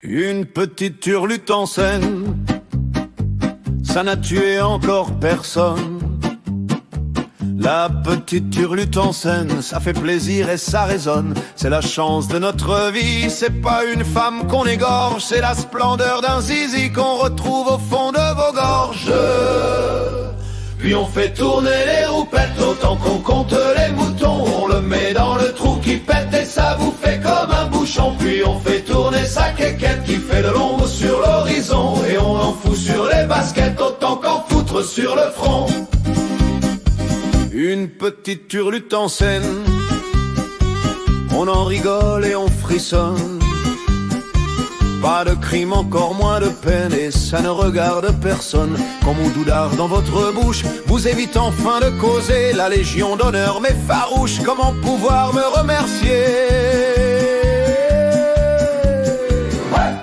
Une petite turlute en scène, ça n'a tué encore personne. La petite turlute en scène, ça fait plaisir et ça résonne. C'est la chance de notre vie, c'est pas une femme qu'on égorge, c'est la splendeur d'un zizi qu'on retrouve au fond de vos gorges. Puis on fait tourner les roupettes autant qu'on compte les moutons. On le met dans le trou qui pète et ça vous fait comme un bouchon. Puis on fait tourner sa quéquette qui fait de l'ombre sur l'horizon. Et on en fout sur les baskets autant qu'en foutre sur le front. Une petite turlute en scène, on en rigole et on frissonne. Pas de crime, encore moins de peine, et ça ne regarde personne. Comme au doudard dans votre bouche, vous évite enfin de causer. La légion d'honneur mais farouche, comment pouvoir me remercier?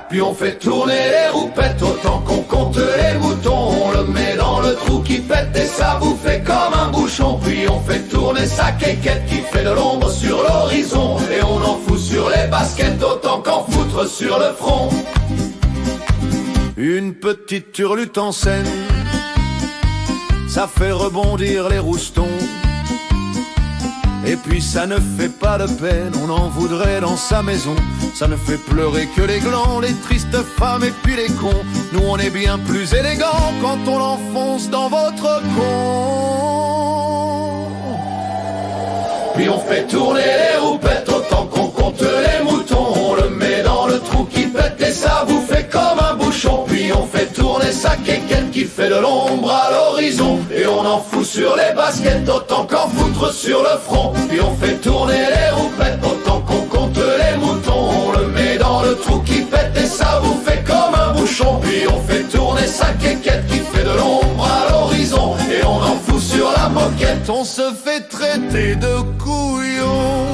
Puis on fait tourner les roupettes autant qu'on compte les moutons. On le met dans le trou qui pète et ça vous fait comme un bouchon. Puis on fait tourner sa quéquette qui fait de l'ombre sur l'horizon. Et on en fout sur les baskets autant qu'en foutre sur le front. Une petite turlute en scène, ça fait rebondir les roustons. Et puis ça ne fait pas de peine, on en voudrait dans sa maison. Ça ne fait pleurer que les glands, les tristes femmes et puis les cons. Nous on est bien plus élégants quand on l'enfonce dans votre con. Puis on fait tourner les roupettes autant qu'on compte les moutons. On le met dans le trou qui pète et ça vous fait comme un bouchon. Puis on fait tourner sa quéquette qui fait de l'ombre à l'horizon. Et on en fout sur les baskets autant qu'en foutre sur le front. Puis on fait tourner les roupettes autant qu'on compte les moutons. On le met dans le trou qui pète et ça vous fait comme un bouchon. Puis on fait tourner sa quéquette qui fait de l'ombre à l'horizon. Et on en fout sur la moquette, on se fait traiter de couillon.